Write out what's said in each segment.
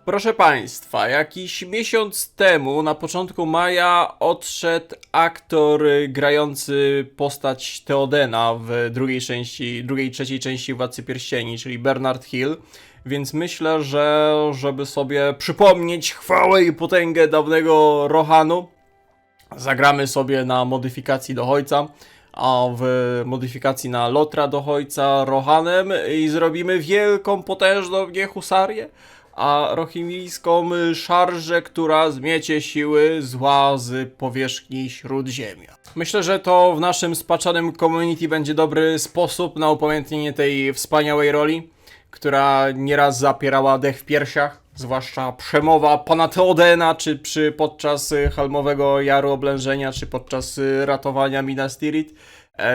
Proszę Państwa, jakiś miesiąc temu, na początku maja, odszedł aktor grający postać Theodena w drugiej, trzeciej części Władcy Pierścieni, czyli Bernard Hill. Więc myślę, że żeby sobie przypomnieć chwałę i potęgę dawnego Rohanu, zagramy sobie na modyfikacji do Ojca, a w modyfikacji na Lotra do Ojca Rohanem i zrobimy wielką, potężną husarię, a rohirrimską szarżę, która zmiecie siły zła z powierzchni Śródziemia. Myślę, że to w naszym spaczanym community będzie dobry sposób na upamiętnienie tej wspaniałej roli, która nieraz zapierała dech w piersiach, zwłaszcza przemowa pana Theodena, czy podczas Helmowego Jaru Oblężenia, czy podczas ratowania Minas Tirith.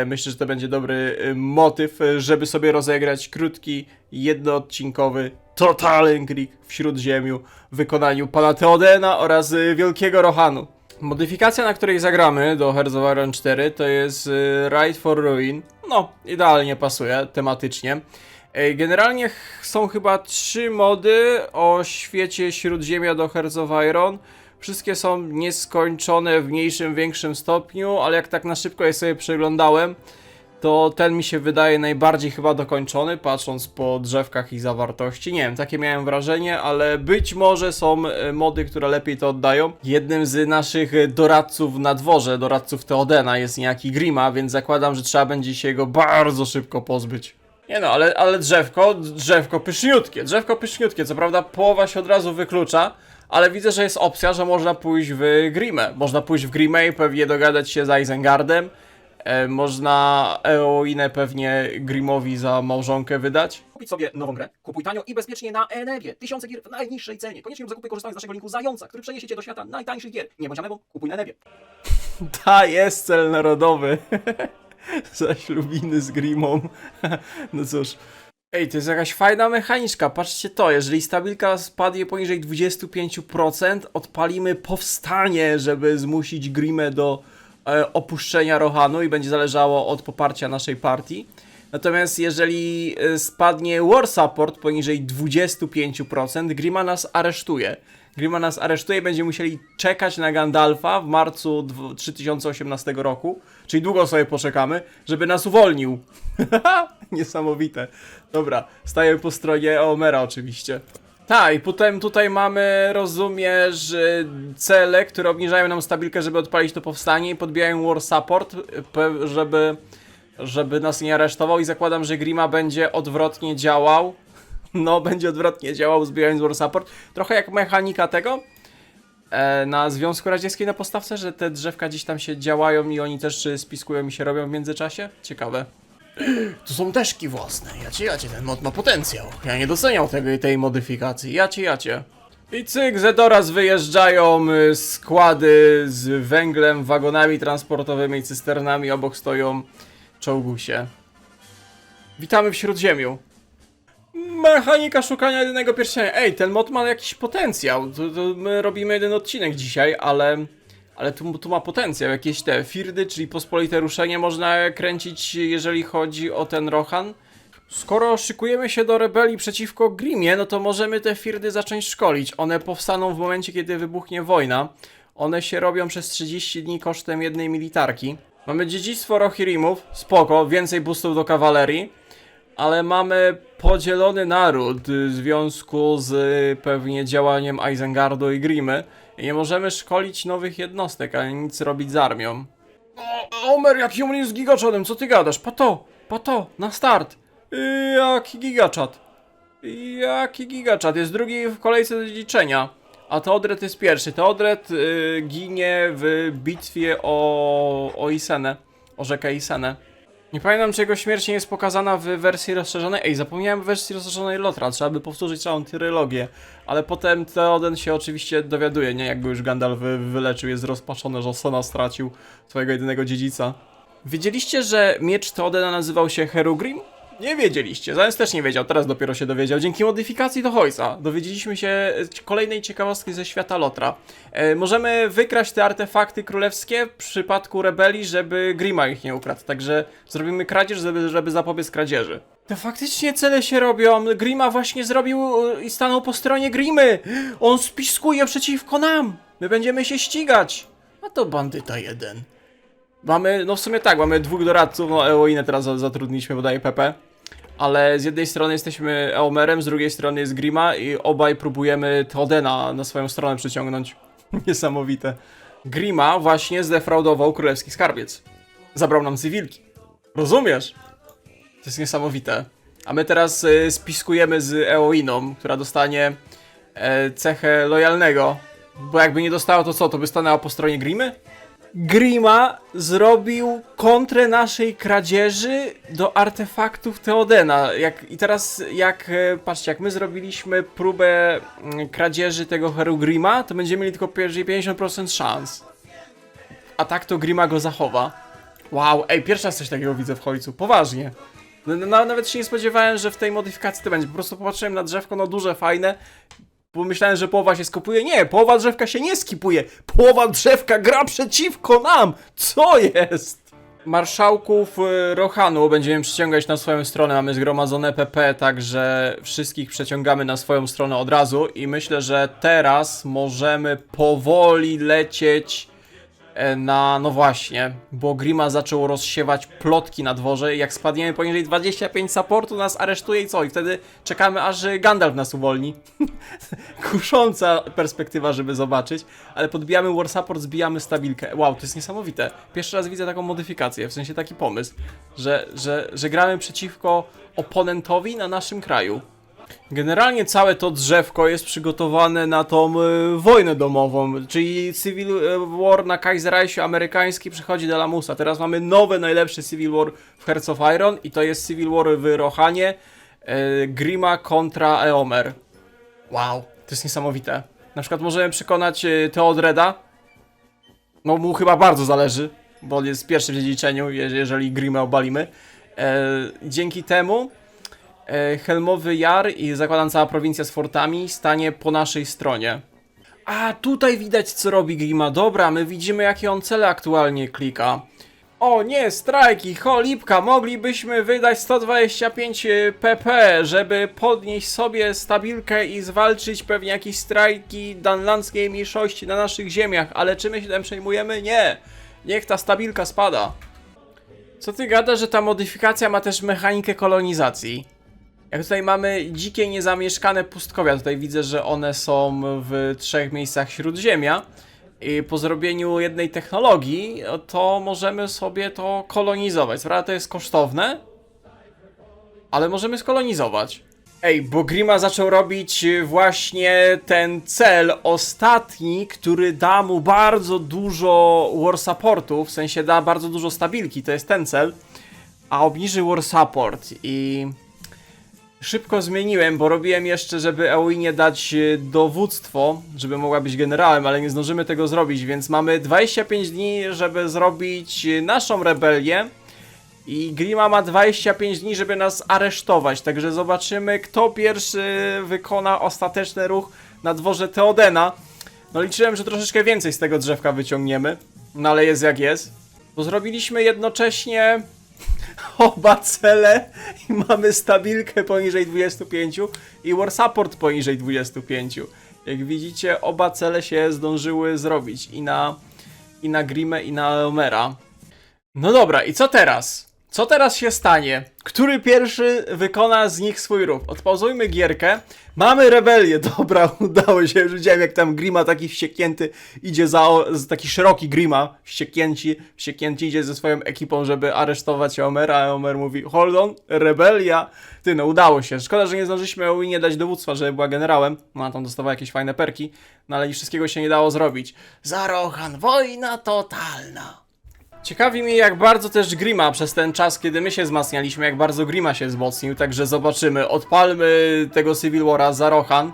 Myślę, że to będzie dobry motyw, żeby sobie rozegrać krótki, jednoodcinkowy Total Krieg w Śródziemiu w wykonaniu pana Theodena oraz Wielkiego Rohanu. Modyfikacja, na której zagramy do Hearts of Iron 4 to jest Rite for Ruin. No, idealnie pasuje tematycznie. Generalnie są chyba 3 mody o świecie Śródziemia do Hearts of Iron. Wszystkie są nieskończone w mniejszym, większym stopniu, ale jak tak na szybko je sobie przeglądałem, to ten mi się wydaje najbardziej chyba dokończony, patrząc po drzewkach i zawartości. Nie wiem, takie miałem wrażenie, ale być może są mody, które lepiej to oddają. Jednym z naszych doradców na dworze, doradców Theodena, jest niejaki Grima, więc zakładam, że trzeba będzie się go bardzo szybko pozbyć. Nie no, ale drzewko pyszniutkie, co prawda połowa się od razu wyklucza, ale widzę, że jest opcja, że można pójść w Grimę. Można pójść w Grimę i pewnie dogadać się z Isengardem. Można Eowinę pewnie Grimowi za małżonkę wydać. Kupić sobie nową grę, kupuj tanio i bezpiecznie na Enebie. 1000 gier w najniższej cenie. Koniecznie lub zakupy korzystając z naszego linku Zająca, który przeniesie cię do świata najtańszych gier. Nie bądź amebą, kupuj na Enebie. Ta jest cel narodowy. Zaślubiny z Grimą. No cóż. Ej, to jest jakaś fajna mechaniczka, patrzcie to, jeżeli stabilka spadnie poniżej 25%, odpalimy powstanie, żeby zmusić Grimę do opuszczenia Rohanu i będzie zależało od poparcia naszej partii. Natomiast jeżeli spadnie War Support poniżej 25%, Grima nas aresztuje. Grima nas aresztuje, będziemy musieli czekać na Gandalfa w marcu 3018 roku, czyli długo sobie poczekamy, żeby nas uwolnił. Niesamowite. Dobra, staję po stronie Eomera oczywiście. Tak, i potem tutaj mamy, rozumiesz, cele, które obniżają nam stabilkę, żeby odpalić to powstanie i podbijają War Support, żeby nas nie aresztował i zakładam, że Grima będzie odwrotnie działał. No, będzie odwrotnie działał, zbierając War Support. Trochę jak mechanika tego na Związku Radzieckim na postawce, że te drzewka gdzieś tam się działają i oni też spiskują i się robią w międzyczasie. Ciekawe. Tu są deszki własne. Jacie, ten mod ma potencjał. Ja nie doceniam tej modyfikacji. Jacie. I cyk, Zedoraz wyjeżdżają składy z węglem, wagonami transportowymi i cysternami. Obok stoją czołgusie. Witamy w Śródziemiu. Mechanika szukania jedynego pierścienia. Ej, ten mod ma jakiś potencjał. To my robimy jeden odcinek dzisiaj, ale tu ma potencjał. Jakieś te firdy, czyli pospolite ruszenie można kręcić, jeżeli chodzi o ten Rohan. Skoro szykujemy się do rebelii przeciwko Grimie, no to możemy te firdy zacząć szkolić. One powstaną w momencie, kiedy wybuchnie wojna. One się robią przez 30 dni kosztem jednej militarki. Mamy dziedzictwo Rohirrimów, spoko, więcej boostów do kawalerii. Ale mamy podzielony naród w związku z pewnie działaniem Isengardu i Grimy. I nie możemy szkolić nowych jednostek, ale nic robić z armią. O, Omer, jaki on jest gigaczatem, co ty gadasz? Pato, na start. Jaki gigaczat, jest drugi w kolejce do dziedziczenia. A Teodred jest pierwszy. Teodred ginie w bitwie o Isenę, o rzekę Isenę. Nie pamiętam, czy jego śmierć nie jest pokazana w wersji rozszerzonej. Ej, zapomniałem w wersji rozszerzonej Lotra, trzeba by powtórzyć całą trylogię. Ale potem Theoden się oczywiście dowiaduje, nie? Jakby już Gandalf wyleczył, jest rozpaczony, że Sona stracił swojego jedynego dziedzica. Wiedzieliście, że miecz Theodena nazywał się Herugrim? Nie wiedzieliście, Zając też nie wiedział, teraz dopiero się dowiedział. Dzięki modyfikacji do Hojsa dowiedzieliśmy się kolejnej ciekawostki ze świata Lotra. Możemy wykraść te artefakty królewskie w przypadku rebelii, żeby Grima ich nie ukradł. Także zrobimy kradzież, żeby zapobiec kradzieży. To faktycznie cele się robią. Grima właśnie zrobił i stanął po stronie Grimy. On spiskuje przeciwko nam. My będziemy się ścigać. A to bandyta jeden. Mamy, no w sumie tak, mamy dwóch doradców. No Eoinę teraz zatrudniliśmy, podaje Pepe. Ale z jednej strony jesteśmy Eomerem, z drugiej strony jest Grima i obaj próbujemy Theodena na swoją stronę przyciągnąć. Niesamowite. Grima właśnie zdefraudował królewski skarbiec. Zabrał nam cywilki. Rozumiesz? To jest niesamowite. A my teraz spiskujemy z Eoiną, która dostanie cechę lojalnego. Bo jakby nie dostała, to co? To by stanęła po stronie Grimy? Grima zrobił kontrę naszej kradzieży do artefaktów Theodena. I teraz, patrzcie, jak my zrobiliśmy próbę kradzieży tego Herugrima, to będziemy mieli tylko 50% szans. A tak to Grima go zachowa. Wow, ej, pierwszy raz coś takiego widzę w Hojcu, poważnie. Nawet się nie spodziewałem, że w tej modyfikacji to będzie. Po prostu popatrzyłem na drzewko, no duże, fajne. Pomyślałem, że połowa się skopuje. Nie, połowa drzewka się nie skipuje. Połowa drzewka gra przeciwko nam. Co jest? Marszałków Rohanu będziemy przyciągać na swoją stronę. Mamy zgromadzone PP, także wszystkich przeciągamy na swoją stronę od razu. I myślę, że teraz możemy powoli lecieć no właśnie, bo Grima zaczął rozsiewać plotki na dworze i jak spadniemy poniżej 25 supportu nas aresztuje i co? I wtedy czekamy aż Gandalf nas uwolni. Kusząca perspektywa, żeby zobaczyć, ale podbijamy war support, zbijamy stabilkę. Wow, to jest niesamowite. Pierwszy raz widzę taką modyfikację, w sensie taki pomysł, że gramy przeciwko oponentowi na naszym kraju. Generalnie całe to drzewko jest przygotowane na tą wojnę domową, czyli Civil War na Kaiserreichu amerykański przychodzi do lamusa. Teraz mamy nowe, najlepsze Civil War w Hearts of Iron i to jest Civil War w Rohanie, Grima kontra Eomer. Wow, to jest niesamowite. Na przykład możemy przekonać Theodreda, no mu chyba bardzo zależy, bo on jest pierwszy w dziedziczeniu, jeżeli Grimę obalimy. Dzięki temu Helmowy Jar i zakładam cała prowincja z fortami stanie po naszej stronie. A tutaj widać co robi Grima. Dobra, my widzimy jakie on cele aktualnie klika. O nie, strajki, cholipka, moglibyśmy wydać 125 pp, żeby podnieść sobie stabilkę i zwalczyć pewnie jakieś strajki danlandzkiej mniejszości na naszych ziemiach, ale czy my się tym przejmujemy? Nie, niech ta stabilka spada. Co ty gadasz, że ta modyfikacja ma też mechanikę kolonizacji? Jak tutaj mamy dzikie, niezamieszkane pustkowia, tutaj widzę, że one są w 3 miejscach Śródziemia i po zrobieniu jednej technologii, to możemy sobie to kolonizować. Prawda, to jest kosztowne, ale możemy skolonizować. Ej, bo Grima zaczął robić właśnie ten cel ostatni, który da mu bardzo dużo war supportu, w sensie da bardzo dużo stabilki, to jest ten cel, a obniży war support i... Szybko zmieniłem, bo robiłem jeszcze, żeby Eoinie dać dowództwo, żeby mogła być generałem, ale nie zdążymy tego zrobić, więc mamy 25 dni, żeby zrobić naszą rebelię i Grima ma 25 dni, żeby nas aresztować, także zobaczymy, kto pierwszy wykona ostateczny ruch na dworze Theodena. No liczyłem, że troszeczkę więcej z tego drzewka wyciągniemy, no ale jest jak jest. Bo zrobiliśmy jednocześnie... oba cele i mamy stabilkę poniżej 25 i war support poniżej 25. Jak widzicie, oba cele się zdążyły zrobić i na Grimę i na Eomera. No dobra, i co teraz? Co teraz się stanie? Który pierwszy wykona z nich swój ruch? Odpauzujmy gierkę. Mamy rebelię, dobra, udało się. Już widziałem jak tam Grima taki wścieknięty idzie taki szeroki Grima, wścieknięty idzie ze swoją ekipą, żeby aresztować Eomera, a Eomer mówi hold on, rebelia. Ty, no udało się. Szkoda, że nie zdążyliśmy Eoinie dać dowództwa, żeby była generałem. No a tam dostawała jakieś fajne perki, no ale i wszystkiego się nie dało zrobić. Za Rohan, wojna totalna. Ciekawi mnie, jak bardzo też Grima przez ten czas, kiedy my się wzmacnialiśmy, jak bardzo Grima się wzmocnił, także zobaczymy. Odpalmy tego Civil War'a za Rohan.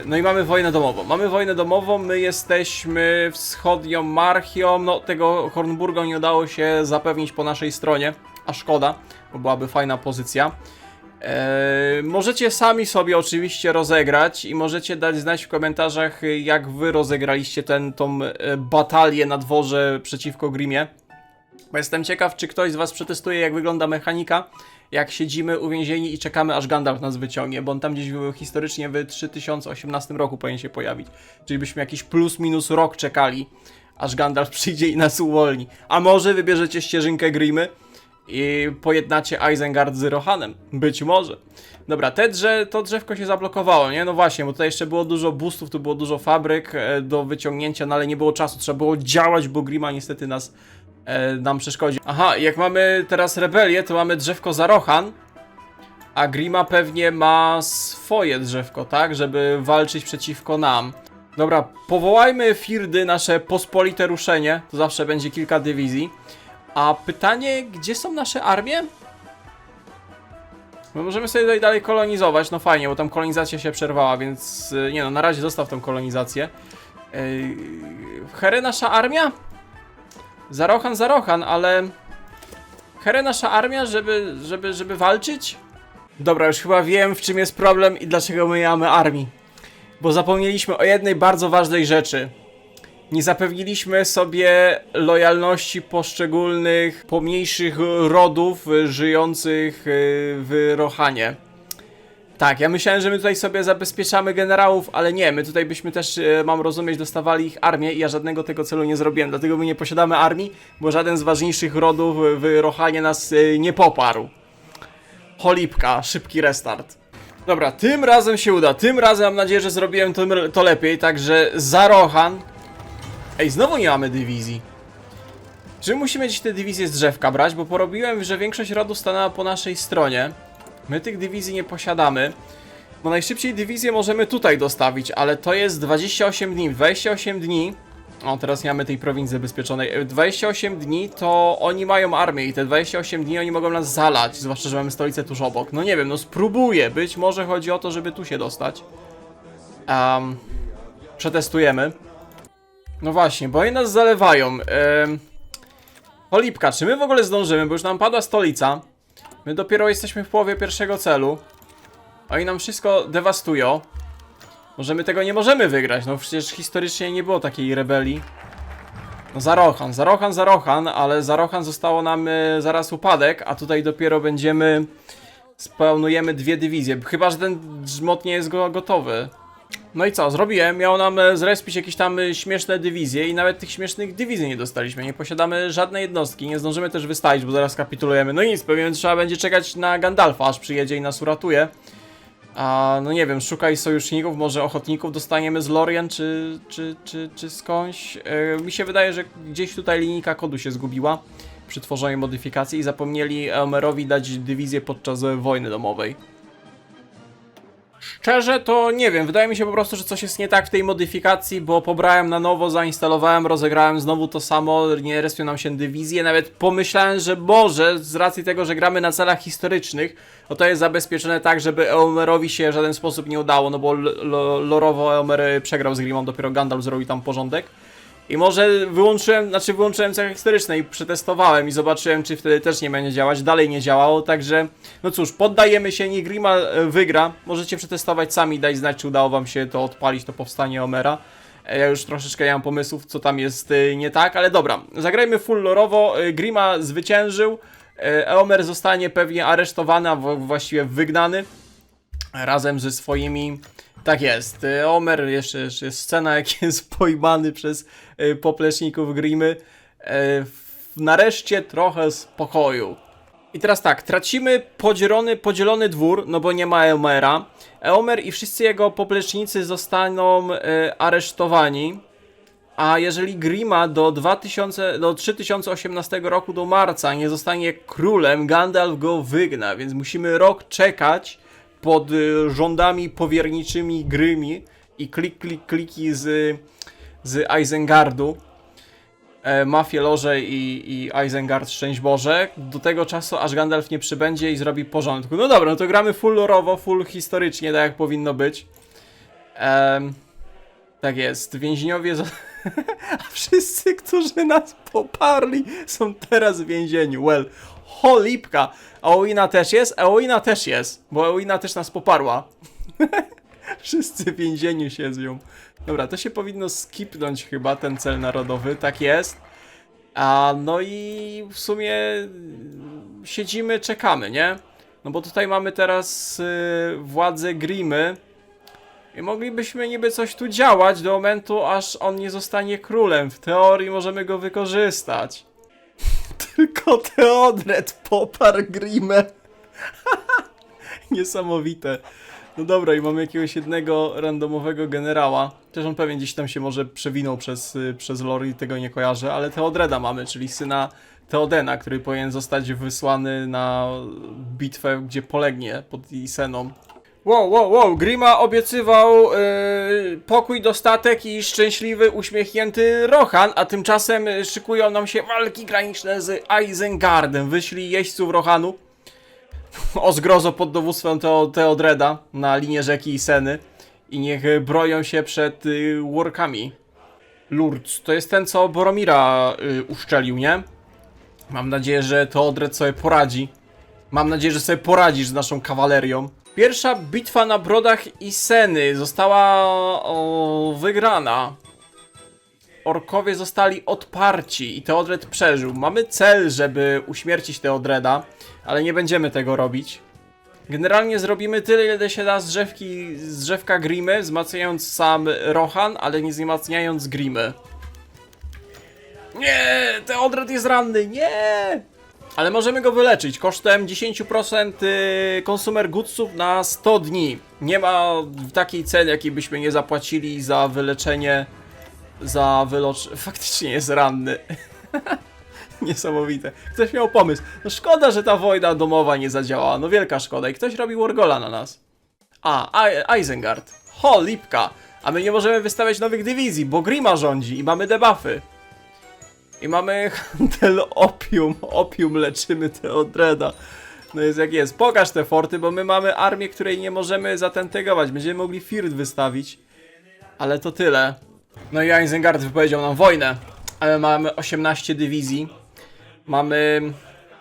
No i mamy wojnę domową. Mamy wojnę domową, my jesteśmy wschodnią Marchią, no tego Hornburga nie udało się zapewnić po naszej stronie, a szkoda, bo byłaby fajna pozycja. Możecie sami sobie oczywiście rozegrać i możecie dać znać w komentarzach, jak wy rozegraliście tą batalię na dworze przeciwko Grimie. Bo jestem ciekaw, czy ktoś z was przetestuje, jak wygląda mechanika, jak siedzimy uwięzieni i czekamy, aż Gandalf nas wyciągnie, bo on tam gdzieś historycznie w 3018 roku powinien się pojawić. Czyli byśmy jakiś plus minus rok czekali, aż Gandalf przyjdzie i nas uwolni. A może wybierzecie ścieżynkę Grimy i pojednacie Isengard z Rohanem. Być może. Dobra, to drzewko się zablokowało, nie? No właśnie, bo tutaj jeszcze było dużo boostów, tu było dużo fabryk do wyciągnięcia, no ale nie było czasu, trzeba było działać, bo Grima niestety nam przeszkodzi. Aha, jak mamy teraz rebelię, to mamy drzewko za Rohan, a Grima pewnie ma swoje drzewko, tak? Żeby walczyć przeciwko nam. Dobra, powołajmy firdy, nasze pospolite ruszenie, to zawsze będzie kilka dywizji. A pytanie, gdzie są nasze armie? My możemy sobie tutaj dalej kolonizować, no fajnie, bo tam kolonizacja się przerwała, więc nie no, na razie zostaw tą kolonizację. Here nasza armia? Za Rohan, ale... Here nasza armia, żeby walczyć? Dobra, już chyba wiem, w czym jest problem i dlaczego my nie mamy armii. Bo zapomnieliśmy o jednej bardzo ważnej rzeczy. Nie zapewniliśmy sobie lojalności poszczególnych pomniejszych rodów żyjących w Rohanie. Tak, ja myślałem, że my tutaj sobie zabezpieczamy generałów, ale nie, my tutaj byśmy też, mam rozumieć, dostawali ich armię i ja żadnego tego celu nie zrobiłem, dlatego my nie posiadamy armii, bo żaden z ważniejszych rodów w Rohanie nas nie poparł. Cholipka, szybki restart. Dobra, tym razem się uda, tym razem mam nadzieję, że zrobiłem to lepiej, także za Rohan. Ej, znowu nie mamy dywizji. Czy musimy gdzieś te dywizje z drzewka brać? Bo porobiłem, że większość rodów stanęła po naszej stronie. My tych dywizji nie posiadamy. Bo najszybciej dywizję możemy tutaj dostawić, ale to jest 28 dni. 28 dni... O, teraz nie mamy tej prowincji zabezpieczonej. 28 dni to oni mają armię i te 28 dni oni mogą nas zalać. Zwłaszcza, że mamy stolicę tuż obok. No nie wiem, no spróbuję. Być może chodzi o to, żeby tu się dostać. Przetestujemy. No właśnie, bo oni nas zalewają. Cholipka, czy my w ogóle zdążymy? Bo już nam padła stolica. My dopiero jesteśmy w połowie pierwszego celu. Oni nam wszystko dewastują. Może my tego nie możemy wygrać. No przecież historycznie nie było takiej rebelii. No za Rohan, ale za Rohan zostało nam zaraz upadek, a tutaj dopiero będziemy... Spełnujemy 2 dywizje. Chyba że ten żmot nie jest gotowy. No i co, zrobiłem, miał nam zrespić jakieś tam śmieszne dywizje i nawet tych śmiesznych dywizji nie dostaliśmy, nie posiadamy żadnej jednostki, nie zdążymy też wystawić, bo zaraz kapitulujemy. No i nic, pewnie trzeba będzie czekać na Gandalfa, aż przyjedzie i nas uratuje. A no nie wiem, szukaj sojuszników, może ochotników dostaniemy z Lorien, czy skądś. Mi się wydaje, że gdzieś tutaj linijka kodu się zgubiła przy tworzeniu modyfikacji i zapomnieli Eomerowi dać dywizję podczas wojny domowej. Szczerze to nie wiem, wydaje mi się po prostu, że coś jest nie tak w tej modyfikacji, bo pobrałem na nowo, zainstalowałem, rozegrałem znowu to samo, nie respią nam się dywizje, nawet pomyślałem, że może z racji tego, że gramy na celach historycznych, to jest zabezpieczone tak, żeby Eomerowi się w żaden sposób nie udało, no bo lorowo Eomer przegrał z Grimą, dopiero Gandalf zrobił tam porządek. I może wyłączyłem cechy historyczne i przetestowałem i zobaczyłem, czy wtedy też nie będzie działać. Dalej nie działało, także no cóż, poddajemy się, niech Grima wygra. Możecie przetestować sami, dać znać, czy udało wam się to odpalić, to powstanie Eomera. Ja już troszeczkę nie mam pomysłów, co tam jest nie tak, ale dobra. Zagrajmy full lorowo, Grima zwyciężył, Eomer zostanie pewnie aresztowany, a właściwie wygnany. Razem ze swoimi... Tak jest, Omer, jeszcze jest scena, jak jest pojmany przez popleczników Grimy. Nareszcie trochę spokoju. I teraz tak, tracimy podzielony dwór, no bo nie ma Eomera. Eomer i wszyscy jego poplecznicy zostaną aresztowani. A jeżeli Grima do 3018 roku do marca nie zostanie królem, Gandalf go wygna, więc musimy rok czekać pod rządami powierniczymi Grymi i kliki z Isengardu. Mafie Loże i Isengard, szczęść Boże, do tego czasu, aż Gandalf nie przybędzie i zrobi porządku. No dobra, no to gramy full lorowo, full historycznie, tak jak powinno być. Tak jest, więźniowie... A wszyscy, którzy nas poparli, są teraz w więzieniu. Well, cholipka. Eowina też jest? Eowina też jest, bo Eowina też nas poparła. Wszyscy w więzieniu siedzą. Dobra, to się powinno skipnąć chyba, ten cel narodowy, tak jest. A no i w sumie siedzimy, czekamy, nie? No bo tutaj mamy teraz władzę Grimy i moglibyśmy niby coś tu działać do momentu, aż on nie zostanie królem. W teorii możemy go wykorzystać. Tylko Teodred poparł Grimę. Niesamowite. No dobra, i mamy jakiegoś jednego randomowego generała. Też on pewnie gdzieś tam się może przewinął przez lore i tego nie kojarzę, ale Teodreda mamy, czyli syna Teodena, który powinien zostać wysłany na bitwę, gdzie polegnie pod Iseną. Wow, Grima obiecywał pokój, dostatek i szczęśliwy, uśmiechnięty Rohan, a tymczasem szykują nam się walki graniczne z Isengardem. Wyślij jeźdźców Rohanu o zgrozo pod dowództwem Teodreda na linię rzeki Iseny i niech broją się przed workami. Lurz, to jest ten, co Boromira uszczelił, nie? Mam nadzieję, że Teodred sobie poradzi. Mam nadzieję, że sobie poradzisz z naszą kawalerią. Pierwsza bitwa na brodach Iseny została wygrana. Orkowie zostali odparci i Teodred przeżył. Mamy cel, żeby uśmiercić Teodreda, ale nie będziemy tego robić. Generalnie zrobimy tyle, ile się da z drzewka Grimy, wzmacniając sam Rohan, ale nie wzmacniając Grimy. Nie! Teodred jest ranny! Nie! Ale możemy go wyleczyć kosztem 10% consumer goodsów na 100 dni. Nie ma takiej ceny, jakiej byśmy nie zapłacili za wyleczenie, Faktycznie jest ranny. Niesamowite. Ktoś miał pomysł. No szkoda, że ta wojna domowa nie zadziałała. No wielka szkoda. I ktoś robi Wargola na nas. Isengard. Ho, lipka. A my nie możemy wystawiać nowych dywizji, bo Grima rządzi i mamy debuffy. I mamy handel opium. Opium leczymy Teodreda. No jest jak jest. Pokaż te forty, bo my mamy armię, której nie możemy zatentegować. Będziemy mogli Fird wystawić. Ale to tyle. No i Isengard wypowiedział nam wojnę. Ale mamy 18 dywizji. Mamy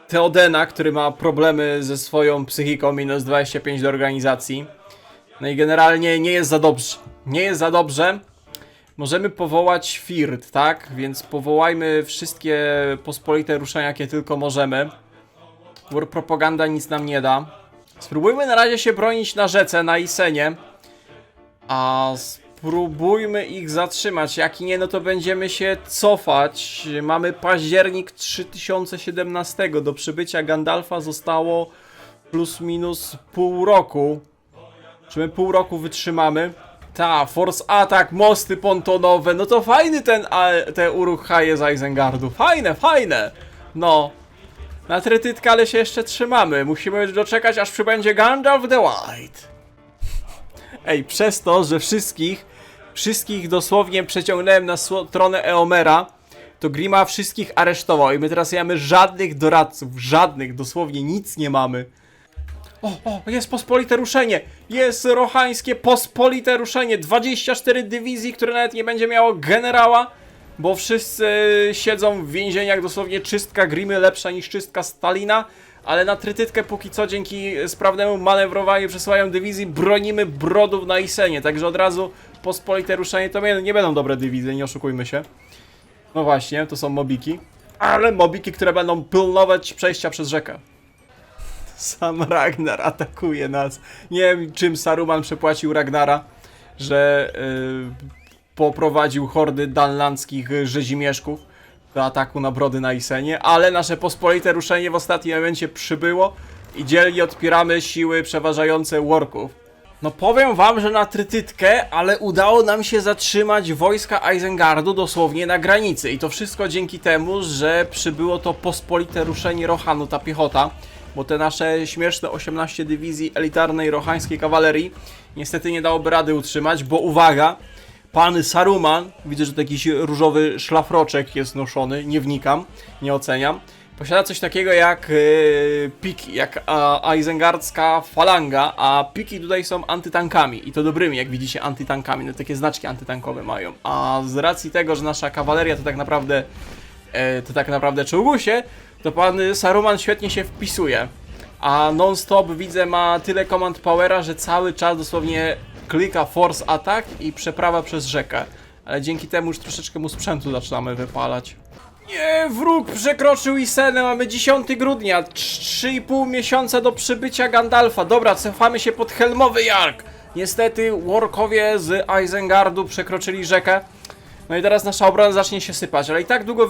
Teodena, który ma problemy ze swoją psychiką, minus 25 do organizacji. No i generalnie nie jest za dobrze. Nie jest za dobrze. Możemy powołać Fird, tak? Więc powołajmy wszystkie pospolite ruszenia, jakie tylko możemy. War propaganda nic nam nie da. Spróbujmy na razie się bronić na rzece, na Isenie. A spróbujmy ich zatrzymać. Jak nie, no to będziemy się cofać. Mamy październik 3017. Do przybycia Gandalfa zostało plus minus pół roku. Czy my pół roku wytrzymamy? Ta, force attack, mosty pontonowe. No to fajny te uruchaje z Isengardu. Fajne. No. Na trytytkę, ale się jeszcze trzymamy. Musimy doczekać, aż przybędzie Gandalf the White. Ej, przez to, że wszystkich dosłownie przeciągnąłem na stronę Eomera, to Grima wszystkich aresztował i my teraz nie mamy żadnych doradców, dosłownie nic nie mamy. Jest pospolite ruszenie, jest rohańskie pospolite ruszenie, 24 dywizji, które nawet nie będzie miało generała, bo wszyscy siedzą w więzieniach, dosłownie czystka Grimy lepsza niż czystka Stalina. Ale na trytytkę póki co dzięki sprawnemu manewrowaniu przesyłają dywizji, bronimy brodów na Isenie. Także od razu pospolite ruszenie to nie będą dobre dywizje, nie oszukujmy się. No właśnie, to są mobiki. Ale mobiki, które będą pilnować przejścia przez rzekę. Sam Ragnar atakuje nas. Nie wiem, czym Saruman przepłacił Ragnara, że poprowadził hordy danlandzkich rzezimieszków do ataku na brody na Isenie, ale nasze pospolite ruszenie w ostatnim momencie przybyło i dzielnie odpieramy siły przeważające worków. No powiem wam, że na trytytkę, ale udało nam się zatrzymać wojska Isengardu dosłownie na granicy i to wszystko dzięki temu, że przybyło to pospolite ruszenie Rohanu, ta piechota, bo te nasze śmieszne 18 dywizji elitarnej rohańskiej kawalerii niestety nie dałoby rady utrzymać, bo uwaga, pan Saruman, widzę, że to jakiś różowy szlafroczek jest noszony, nie wnikam, nie oceniam. Posiada coś takiego jak piki, jak isengardzka falanga, a piki tutaj są antytankami i to dobrymi, jak widzicie, antytankami, no takie znaczki antytankowe mają. A z racji tego, że nasza kawaleria to tak naprawdę czołgusie, to pan Saruman świetnie się wpisuje. A non-stop widzę ma tyle command powera, że cały czas dosłownie klika force attack i przeprawa przez rzekę. Ale dzięki temu już troszeczkę mu sprzętu zaczynamy wypalać. Nie, wróg przekroczył Isenę, mamy 10 grudnia, 3,5 miesiąca do przybycia Gandalfa. Dobra, cofamy się pod Helmowy Jark. Niestety Orkowie z Isengardu przekroczyli rzekę. No i teraz nasza obrona zacznie się sypać, ale i tak długo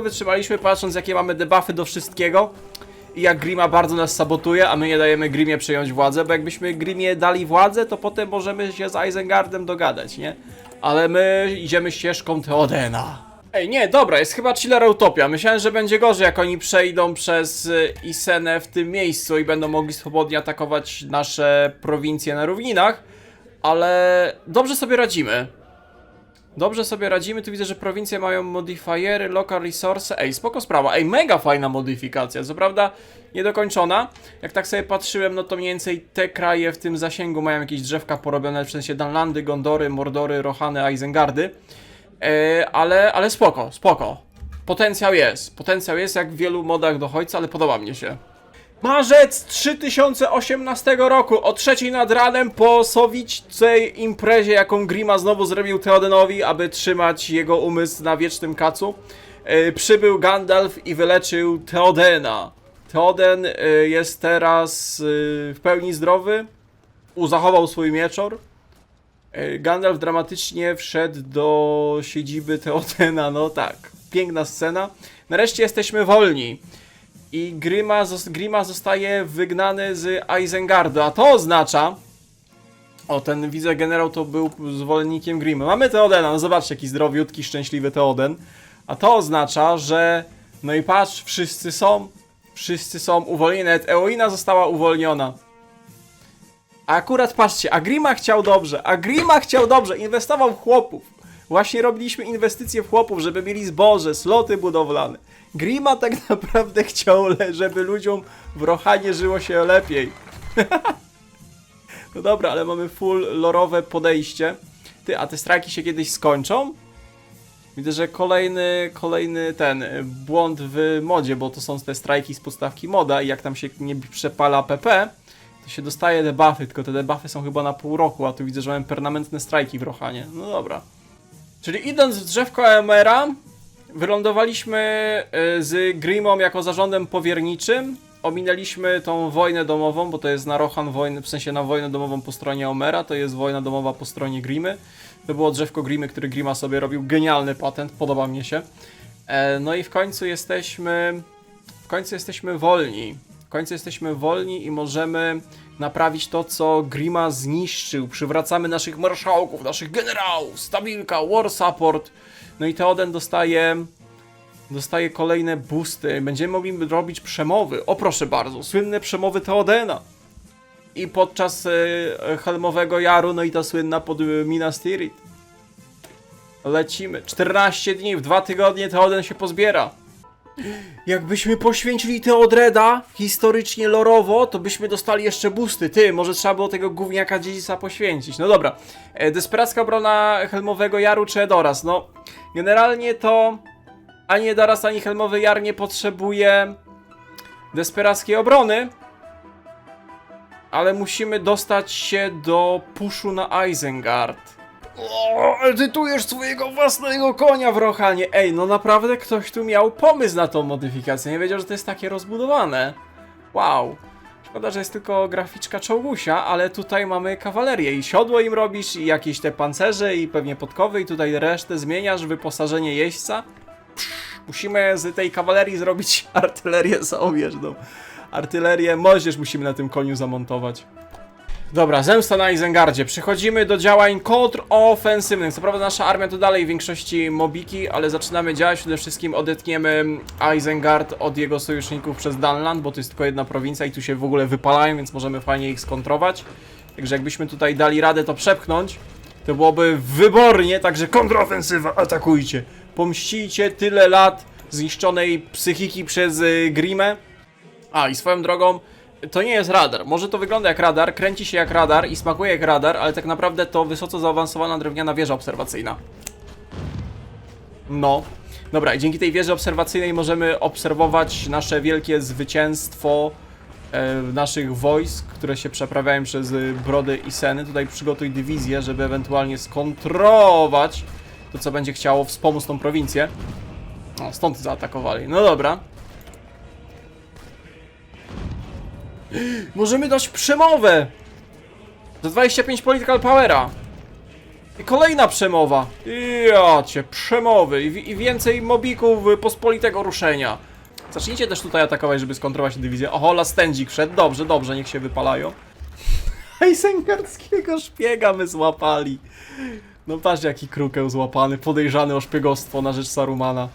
wytrzymaliśmy, patrząc jakie mamy debuffy do wszystkiego. I jak Grima bardzo nas sabotuje, a my nie dajemy Grimie przejąć władzę, bo jakbyśmy Grimie dali władzę, to potem możemy się z Isengardem dogadać, nie? Ale my idziemy ścieżką Theodena. Ej, nie, dobra, jest chyba chillera utopia. Myślałem, że będzie gorzej, jak oni przejdą przez Isenę w tym miejscu i będą mogli swobodnie atakować nasze prowincje na równinach, ale dobrze sobie radzimy. Tu widzę, że prowincje mają modifiery, local resource. Ej, spoko sprawa. Ej, mega fajna modyfikacja. Co prawda niedokończona. Jak tak sobie patrzyłem, no to mniej więcej te kraje w tym zasięgu mają jakieś drzewka porobione, w sensie Dunlandy, Gondory, Mordory, Rohany, Isengardy. Ale spoko. Potencjał jest jak w wielu modach do Hojca, ale podoba mnie się. Marzec 3018 roku, o 3 nad ranem po sowiczej imprezie, jaką Grima znowu zrobił Theodenowi, aby trzymać jego umysł na wiecznym kacu, przybył Gandalf i wyleczył Theodena. Theoden jest teraz w pełni zdrowy, zachował swój mieczor. Gandalf dramatycznie wszedł do siedziby Theodena, no tak, piękna scena. Nareszcie jesteśmy wolni. I Grima zostaje wygnany z Isengardu, a to oznacza... O, ten widzę generał to był zwolennikiem Grima. Mamy Theodena, no zobaczcie, jaki zdrowiutki, szczęśliwy Theoden. A to oznacza, że... No i patrz, wszyscy są uwolnieni, nawet Eowina została uwolniona. A akurat patrzcie, a Grima chciał dobrze, inwestował w chłopów. Właśnie robiliśmy inwestycje w chłopów, żeby mieli zboże, sloty budowlane. Grima tak naprawdę chciał, żeby ludziom w Rohanie żyło się lepiej. No dobra, ale mamy full lorowe podejście. Ty, a te strajki się kiedyś skończą? Widzę, że kolejny ten błąd w modzie, bo to są te strajki z podstawki moda i jak tam się nie przepala PP, to się dostaje debuffy, tylko te debuffy są chyba na pół roku, a tu widzę, że mamy permanentne strajki w Rohanie. No dobra. Czyli idąc w drzewko Eomera, wylądowaliśmy z Grimą jako zarządem powierniczym, ominęliśmy tą wojnę domową, bo to jest na Rohan wojnę, w sensie na wojnę domową po stronie Eomera, to jest wojna domowa po stronie Grimy. To było drzewko Grimy, który Grima sobie robił, genialny patent, podoba mi się. No i w końcu jesteśmy wolni. W końcu jesteśmy wolni i możemy naprawić to, co Grima zniszczył. Przywracamy naszych marszałków, naszych generałów, stabilka, war support. No i Theoden dostaje kolejne boosty. Będziemy mogli robić przemowy. O proszę bardzo, słynne przemowy Theodena. I podczas Helmowego Jaru, no i ta słynna pod Minas Tirith. Lecimy. 14 dni, w 2 tygodnie Theoden się pozbiera. Jakbyśmy poświęcili Theodreda historycznie, lorowo, to byśmy dostali jeszcze boosty. Ty, może trzeba było tego gówniaka dziedzica poświęcić. No dobra. Desperacka obrona Helmowego Jaru czy Edoras? No, generalnie to ani Edoras, ani Helmowy Jar nie potrzebuje desperackiej obrony. Ale musimy dostać się do puszu na Isengard. O, edytujesz swojego własnego konia w Rohanie. Ej, no naprawdę ktoś tu miał pomysł na tą modyfikację. Nie wiedział, że to jest takie rozbudowane. Wow. Szkoda, że jest tylko graficzka czołgusia, ale tutaj mamy kawalerię i siodło im robisz, i jakieś te pancerze, i pewnie podkowy, i tutaj resztę zmieniasz, wyposażenie jeźdźca. Musimy z tej kawalerii zrobić artylerię samobieżną. Artylerię moździerz musimy na tym koniu zamontować. Dobra, zemsta na Isengardzie. Przechodzimy do działań kontrofensywnych. Co prawda nasza armia to dalej w większości mobiki, ale zaczynamy działać. Przede wszystkim odetniemy Isengard od jego sojuszników przez Dunland, bo to jest tylko jedna prowincja i tu się w ogóle wypalają, więc możemy fajnie ich skontrować. Także jakbyśmy tutaj dali radę to przepchnąć, to byłoby wybornie, także kontrofensywa, atakujcie. Pomścicie tyle lat zniszczonej psychiki przez Grimę. A, i swoją drogą, to nie jest radar. Może to wygląda jak radar, kręci się jak radar i smakuje jak radar, ale tak naprawdę to wysoce zaawansowana drewniana wieża obserwacyjna. No. Dobra, i dzięki tej wieży obserwacyjnej możemy obserwować nasze wielkie zwycięstwo naszych wojsk, które się przeprawiają przez Brody i Seny. Tutaj przygotuj dywizję, żeby ewentualnie skontrować to, co będzie chciało wspomóc tą prowincję. No, stąd zaatakowali. No dobra. Możemy dać przemowę! Za 25 political powera. I kolejna przemowa. Ja cię, przemowy. I więcej mobików pospolitego ruszenia. Zacznijcie też tutaj atakować, żeby skontrować dywizję. Oho, Lastendzik wszedł. Dobrze, dobrze, niech się wypalają. Heisengardzkiego szpiega my złapali. No patrz, jaki krukeł złapany. Podejrzany o szpiegostwo na rzecz Sarumana.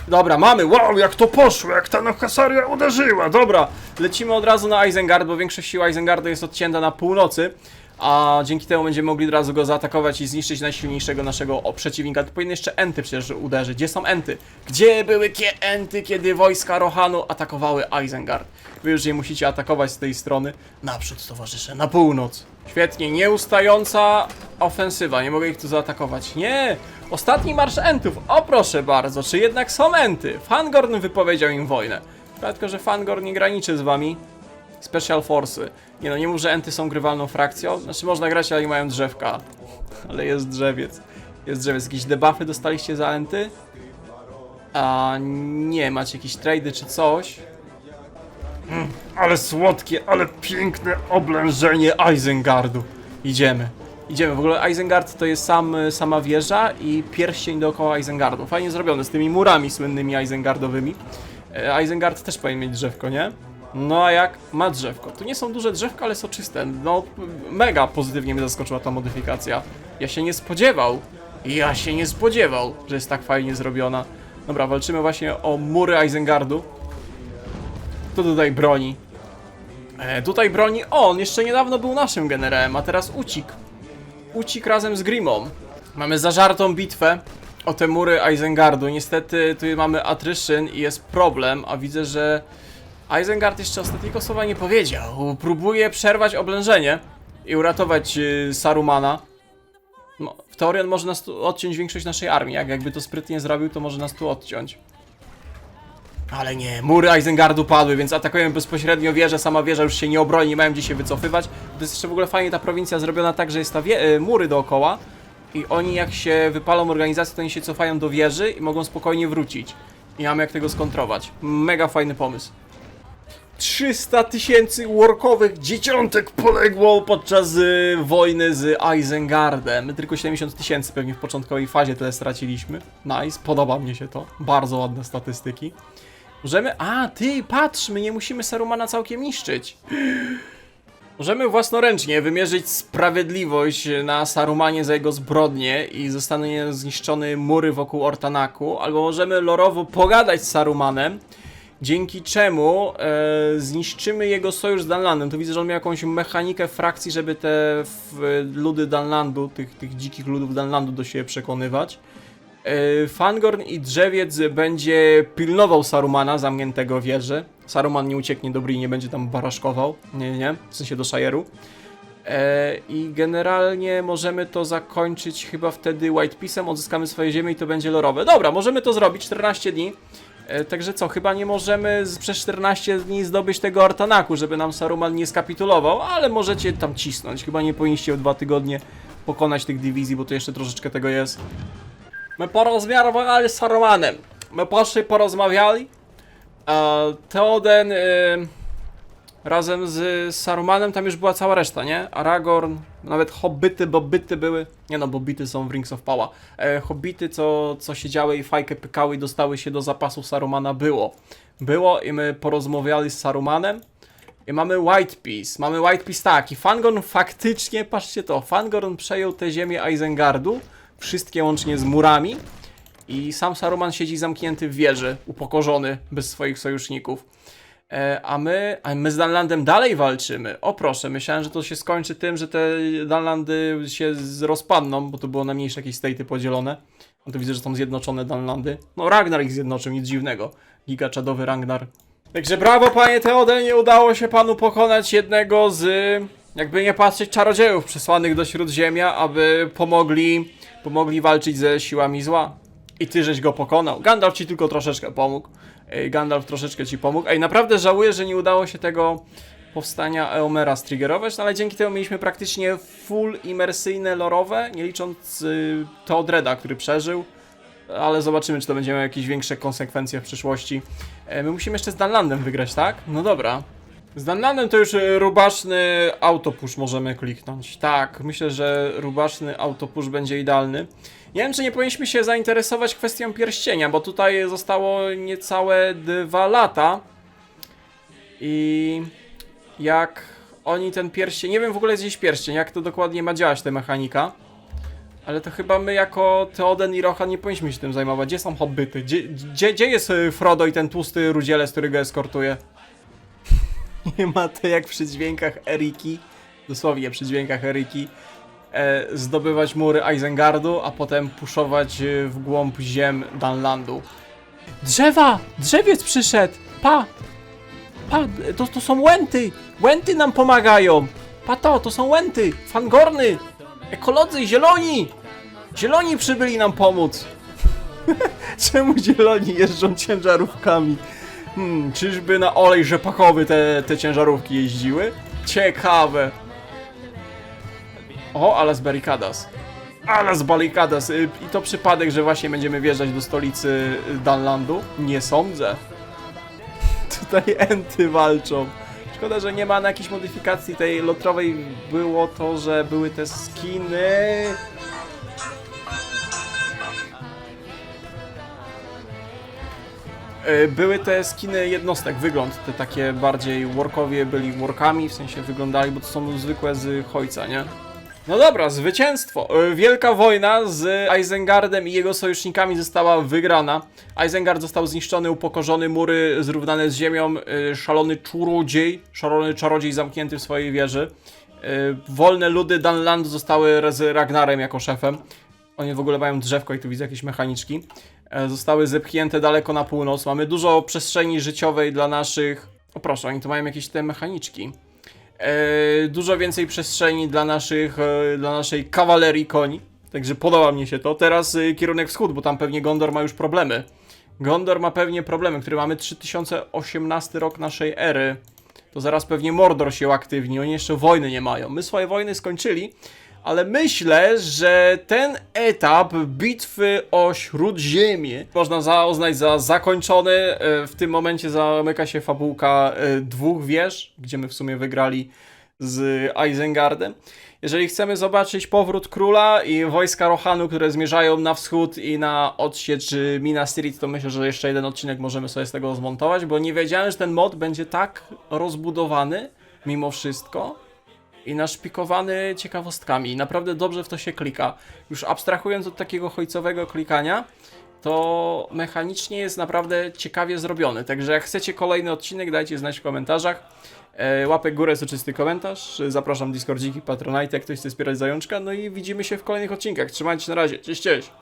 Dobra, mamy. Wow, jak to poszło, jak ta Nohasaria uderzyła. Dobra, lecimy od razu na Isengard, bo większość sił Isengardu jest odcięta na północy. A dzięki temu będziemy mogli od razu go zaatakować i zniszczyć najsilniejszego naszego przeciwnika. To powinny jeszcze Enty przecież uderzyć. Gdzie są Enty? Gdzie były Enty, kiedy wojska Rohanu atakowały Isengard? Wy już je musicie atakować z tej strony. Naprzód, towarzysze, na północ. Świetnie, nieustająca ofensywa. Nie mogę ich tu zaatakować. Nie! Ostatni marsz Entów. O proszę bardzo, czy jednak są Enty? Fangorn wypowiedział im wojnę. Tylko, że Fangorn nie graniczy z wami. Special Force'y. Nie no, nie mów, że Enty są grywalną frakcją. Znaczy można grać, ale nie mają drzewka. Ale jest drzewiec. Jest drzewiec. Jakieś debuffy dostaliście za Enty? A nie, macie jakieś trady czy coś? Ale słodkie, ale piękne oblężenie Isengardu. Idziemy. Idziemy. W ogóle Isengard to jest sama wieża i pierścień dookoła Isengardu. Fajnie zrobione, z tymi murami słynnymi Isengardowymi. Isengard też powinien mieć drzewko, nie? No a jak? Ma drzewko. Tu nie są duże drzewka, ale soczyste. No, mega pozytywnie mnie zaskoczyła ta modyfikacja. Ja się nie spodziewał, że jest tak fajnie zrobiona. Dobra, walczymy właśnie o mury Isengardu. Kto tutaj broni? Tutaj broni on. Jeszcze niedawno był naszym generałem, a teraz uciekł. Uciekł razem z Grimą. Mamy zażartą bitwę o te mury Isengardu. Niestety tu mamy attrition i jest problem, a widzę, że Isengard jeszcze ostatniego słowa nie powiedział. Próbuje przerwać oblężenie i uratować Sarumana. No, w teorii on może nas tu odciąć większość naszej armii. Jakby to sprytnie zrobił, to może nas tu odciąć. Ale nie, mury Isengardu padły, więc atakujemy bezpośrednio wieżę. Sama wieża już się nie obroni, nie mają gdzie się wycofywać. To jest jeszcze w ogóle fajnie ta prowincja zrobiona tak, że jest ta mury dookoła. I oni jak się wypalą organizację, to oni się cofają do wieży i mogą spokojnie wrócić. I mamy jak tego skontrować. Mega fajny pomysł. 300 000 workowych dzieciątek poległo podczas wojny z Isengardem. My tylko 70 000 pewnie w początkowej fazie tyle straciliśmy. Nice, podoba mnie się to. Bardzo ładne statystyki. Możemy... A, ty, patrz, my nie musimy Sarumana całkiem niszczyć. Możemy własnoręcznie wymierzyć sprawiedliwość na Sarumanie za jego zbrodnie i zostaną zniszczone mury wokół Ortanaku, albo możemy lorowo pogadać z Sarumanem, dzięki czemu zniszczymy jego sojusz z Dunlandem. Tu widzę, że on miał jakąś mechanikę frakcji, żeby te ludy Dunlandu, tych dzikich ludów Dunlandu do siebie przekonywać. Fangorn i Drzewiec będzie pilnował Sarumana, zamkniętego w wieży. Saruman nie ucieknie do Bree, nie będzie tam baraszkował. Nie, w sensie do Shire'u. I generalnie możemy to zakończyć chyba wtedy White Peace'em, odzyskamy swoje ziemię i to będzie lorowe. Dobra, możemy to zrobić, 14 dni. Także co, chyba nie możemy przez 14 dni zdobyć tego Ortanaku, żeby nam Saruman nie skapitulował, ale możecie tam cisnąć. Chyba nie powinniście w 2 tygodnie pokonać tych dywizji, bo to jeszcze troszeczkę tego jest. My porozmawiali z Sarumanem. My poszli, porozmawiali. Theoden razem z Sarumanem, tam już była cała reszta, nie? Aragorn, nawet hobbity, bobbyty były. Nie no, bobbity są w Rings of Power. Hobbity, co siedziały i fajkę pykały i dostały się do zapasów Sarumana, było i my porozmawiali z Sarumanem. I mamy White Peace. Mamy White Peace tak. I Fangorn faktycznie, patrzcie to, Fangorn przejął te ziemię Isengardu. Wszystkie łącznie z murami. I sam Saruman siedzi zamknięty w wieży, upokorzony, bez swoich sojuszników. A my z Dunlandem dalej walczymy. O proszę, myślałem, że to się skończy tym, że te Dunlandy się rozpadną, bo to było na mniejsze jakieś state'y podzielone. No to widzę, że są zjednoczone Dunlandy. No Ragnar ich zjednoczył, nic dziwnego. Gigaczadowy Ragnar. Także brawo, panie Theodenie, udało się panu pokonać jednego z, jakby nie patrzeć, czarodziejów przesłanych do Śródziemia, aby pomogli walczyć ze siłami zła. I ty żeś go pokonał. Gandalf ci tylko troszeczkę pomógł. Gandalf troszeczkę ci pomógł. Ej, naprawdę żałuję, że nie udało się tego powstania Eomera striggerować, no ale dzięki temu mieliśmy praktycznie full imersyjne lorowe, nie licząc Theodreda, który przeżył. ale zobaczymy, czy to będzie miało jakieś większe konsekwencje w przyszłości. My musimy jeszcze z Dunlandem wygrać, tak? No dobra. Z Dunlandem to już rubaszny autopush możemy kliknąć. Tak, myślę, że rubaszny autopush będzie idealny. Nie wiem, czy nie powinniśmy się zainteresować kwestią pierścienia, bo tutaj zostało niecałe 2 lata. I jak oni ten pierścień... Nie wiem w ogóle jest gdzieś pierścień, jak to dokładnie ma działać ta mechanika. Ale to chyba my jako Theoden i Rohan nie powinniśmy się tym zajmować. Gdzie są hobbyty? Gdzie jest Frodo i ten tłusty rudzielec, który go eskortuje? Nie ma to jak przy dźwiękach Eriki, dosłownie przy dźwiękach Eriki, zdobywać mury Isengardu, a potem puszować w głąb ziem Dunlandu. Drzewa! Drzewiec przyszedł! Pa! Pa! To są łęty! Łęty nam pomagają! Pa to są łęty! Fangorny! Ekolodzy! Zieloni! Zieloni przybyli nam pomóc! Czemu zieloni jeżdżą ciężarówkami? Czyżby na olej rzepakowy te ciężarówki jeździły? Ciekawe. O, Alas Barricadas. Alas Barricadas. I to przypadek, że właśnie będziemy wjeżdżać do stolicy Dunlandu? Nie sądzę. Tutaj enty walczą. Szkoda, że nie ma na jakiejś modyfikacji tej lotrowej. Było to, że były te skiny. Były te skiny jednostek, wygląd, te takie bardziej workowie byli workami, w sensie wyglądali, bo to są zwykłe z Hojca, nie? No dobra, zwycięstwo. Wielka wojna z Isengardem i jego sojusznikami została wygrana. Isengard został zniszczony, upokorzony, mury zrównane z ziemią, szalony czarodziej zamknięty w swojej wieży. Wolne ludy Dunlandu zostały z Ragnarem jako szefem. Oni w ogóle mają drzewko i tu widzę jakieś mechaniczki. Zostały zepchnięte daleko na północ. Mamy dużo przestrzeni życiowej dla naszych... O proszę, oni tu mają jakieś te mechaniczki. Dużo więcej przestrzeni dla naszej kawalerii koni. Także podoba mi się to. Teraz kierunek wschód, bo tam pewnie Gondor ma już problemy. Gondor ma pewnie problemy, który mamy 3018 rok naszej ery. To zaraz pewnie Mordor się uaktywni. Oni jeszcze wojny nie mają. My swoje wojny skończyli. Ale myślę, że ten etap bitwy o Śródziemie można uznać za zakończony. W tym momencie zamyka się fabułka 2 wież, gdzie my w sumie wygrali z Isengardem. Jeżeli chcemy zobaczyć powrót króla i wojska Rohanu, które zmierzają na wschód i na odsiecz Minas Tirith, to myślę, że jeszcze jeden odcinek możemy sobie z tego zmontować, bo nie wiedziałem, że ten mod będzie tak rozbudowany mimo wszystko. I naszpikowany ciekawostkami. Naprawdę dobrze w to się klika. Już abstrahując od takiego hojcowego klikania, to mechanicznie jest naprawdę ciekawie zrobiony. Także jak chcecie kolejny odcinek, dajcie znać w komentarzach. Łapek w górę, soczysty komentarz. Zapraszam Discordziki, Patronite, jak ktoś chce wspierać zajączka. No i widzimy się w kolejnych odcinkach. Trzymajcie się, na razie. Cześć, cześć!